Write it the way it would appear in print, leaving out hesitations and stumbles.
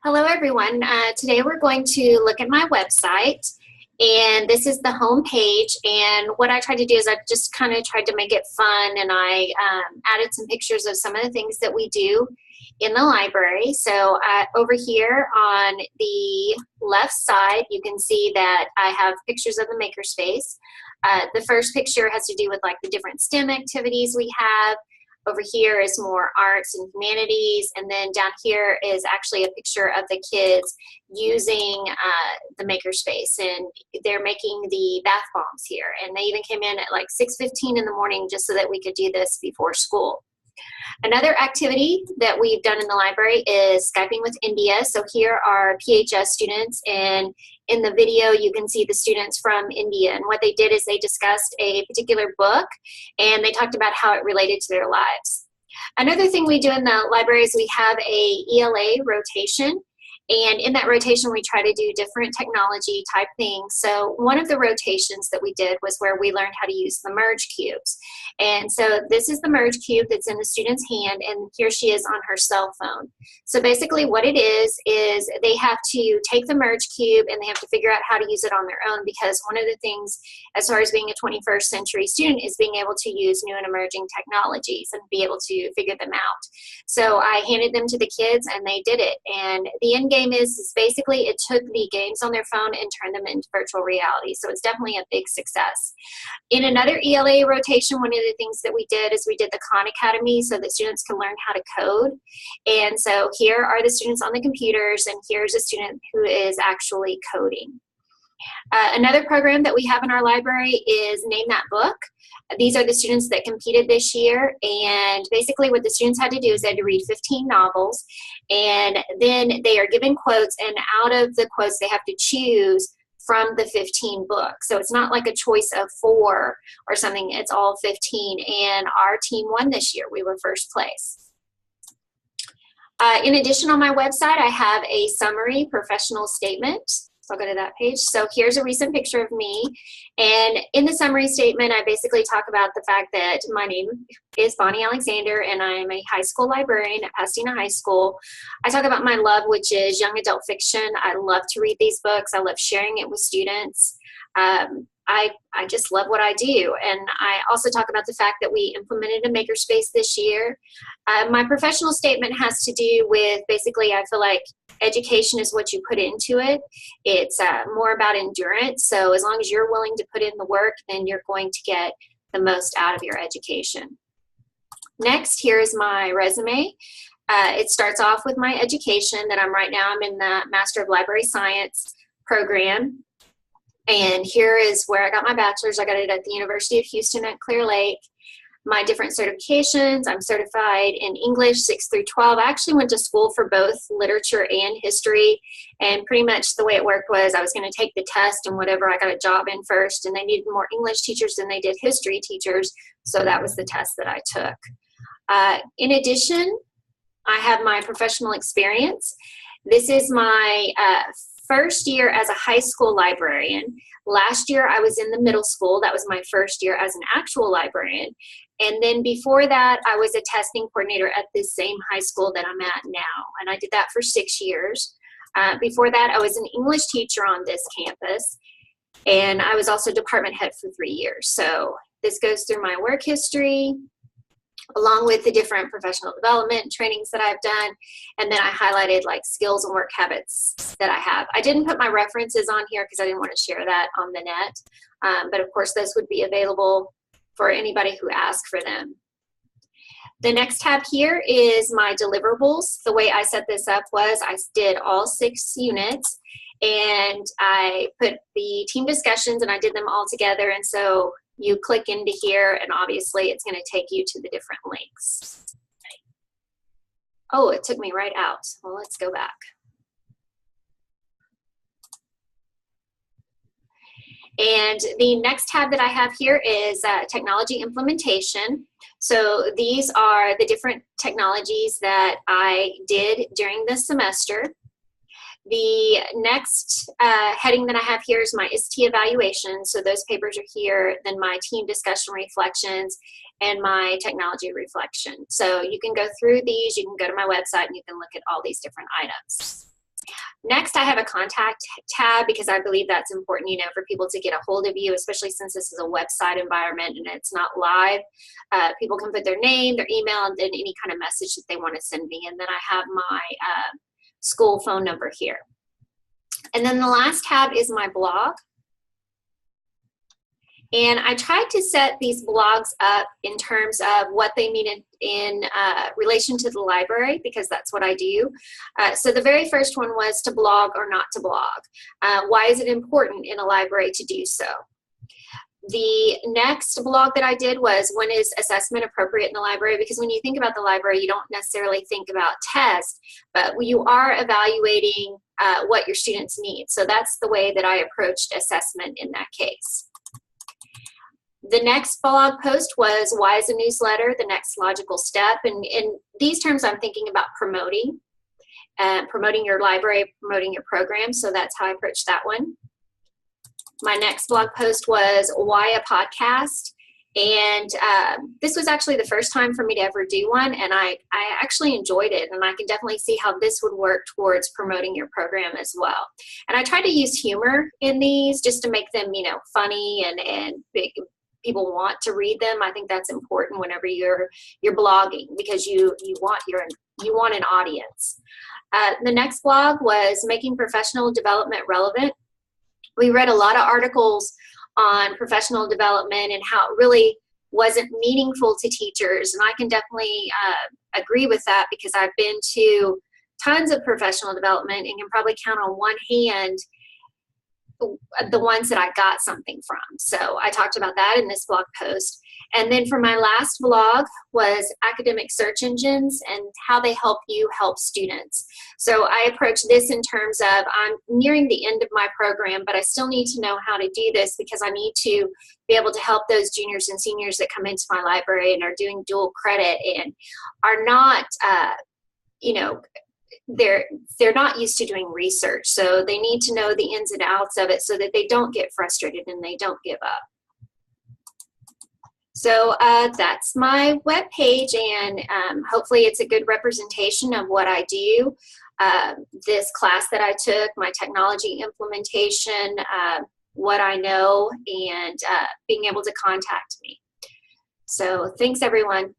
Hello everyone. Today we're going to look at my website, and this is the home page. And what I tried to do is I just kind of tried to make it fun, and I added some pictures of some of the things that we do in the library. So over here on the left side, you can see that I have pictures of the makerspace. The first picture has to do with like the different STEM activities we have. Over here is more arts and humanities, and then down here is actually a picture of the kids using the makerspace, and they're making the bath bombs here. And they even came in at like 6:15 in the morning just so that we could do this before school. Another activity that we've done in the library is Skyping with India. So here are PHS students, and in the video you can see the students from India. And what they did is they discussed a particular book, and they talked about how it related to their lives. Another thing we do in the library is we have a ELA rotation. And in that rotation, we try to do different technology type things. So one of the rotations that we did was where we learned how to use the merge cubes. And so this is the merge cube that's in the student's hand, and here she is on her cell phone. So basically what it is they have to take the merge cube and they have to figure out how to use it on their own, because one of the things as far as being a 21st century student is being able to use new and emerging technologies and be able to figure them out. So I handed them to the kids and they did it. And the end game is basically it took the games on their phone and turned them into virtual reality. So it's definitely a big success. In another ELA rotation, one of the things that we did is we did the Khan Academy so that students can learn how to code. And so here are the students on the computers, and here's a student who is actually coding. Another program that we have in our library is Name That Book. These are the students that competed this year, and basically what the students had to do is they had to read 15 novels, and then they are given quotes, and out of the quotes they have to choose from the 15 books. So it's not like a choice of 4 or something, it's all 15, and our team won this year. We were first place. In addition, on my website I have a summary professional statement. So I'll go to that page. So here's a recent picture of me. And in the summary statement, I basically talk about the fact that my name is Bonnie Alexander and I am a high school librarian at Pasadena High School. I talk about my love, which is young adult fiction. I love to read these books. I love sharing it with students. I just love what I do. And I also talk about the fact that we implemented a makerspace this year. My professional statement has to do with basically I feel like education is what you put into it. It's more about endurance. So as long as you're willing to put in the work, then you're going to get the most out of your education. Next, here's my resume. It starts off with my education that I'm in the Master of Library Science program. And here is where I got my bachelor's. I got it at the University of Houston at Clear Lake. My different certifications, I'm certified in English 6 through 12. I actually went to school for both literature and history, and pretty much the way it worked was I was going to take the test and whatever I got a job in first, and they needed more English teachers than they did history teachers, so that was the test that I took. In addition, I have my professional experience. This is my first year as a high school librarian. Last year I was in the middle school. That was my first year as an actual librarian. And then before that, I was a testing coordinator at this same high school that I'm at now. And I did that for 6 years. Before that, I was an English teacher on this campus. And I was also department head for 3 years. So this goes through my work history, along with the different professional development trainings that I've done. And then I highlighted like skills and work habits that I have. I didn't put my references on here because I didn't want to share that on the net. But of course, those would be available for anybody who asks for them. The next tab here is my deliverables. The way I set this up was I did all 6 units, and I put the team discussions and I did them all together. And so you click into here and obviously it's going to take you to the different links. Oh, it took me right out. Well, let's go back. And the next tab that I have here is technology implementation. So these are the different technologies that I did during this semester. The next heading that I have here is my ISTE evaluation. So those papers are here, then my team discussion reflections, and my technology reflection. So you can go through these, you can go to my website, and you can look at all these different items. Next, I have a contact tab because I believe that's important, you know, for people to get a hold of you, especially since this is a website environment and it's not live. People can put their name, their email, and then any kind of message that they want to send me. And then I have my school phone number here. And then the last tab is my blog. And I tried to set these blogs up in terms of what they mean in relation to the library, because that's what I do. So the very first one was to blog or not to blog. Why is it important in a library to do so? The next blog that I did was, when is assessment appropriate in the library? Because when you think about the library, you don't necessarily think about tests, but you are evaluating what your students need. So that's the way that I approached assessment in that case. The next blog post was, why is a newsletter the next logical step? And in these terms, I'm thinking about promoting your library, promoting your program. So that's how I approached that one. My next blog post was, why a podcast? And this was actually the first time for me to ever do one, and I actually enjoyed it, and I can definitely see how this would work towards promoting your program as well. And I try to use humor in these just to make them, you know, funny and big. People want to read them. I think that's important whenever you're blogging, because you want an audience. The next blog was making professional development relevant. We read a lot of articles on professional development and how it really wasn't meaningful to teachers, and I can definitely agree with that, because I've been to tons of professional development and can probably count on one hand the ones that I got something from. So I talked about that in this blog post. And then for my last blog was academic search engines and how they help you help students. So I approach this in terms of, I'm nearing the end of my program, but I still need to know how to do this, because I need to be able to help those juniors and seniors that come into my library and are doing dual credit and are not, you know, they're not used to doing research, so they need to know the ins and outs of it so that they don't get frustrated and they don't give up. So that's my webpage, and hopefully it's a good representation of what I do. This class that I took, my technology implementation, what I know, and being able to contact me. So thanks, everyone.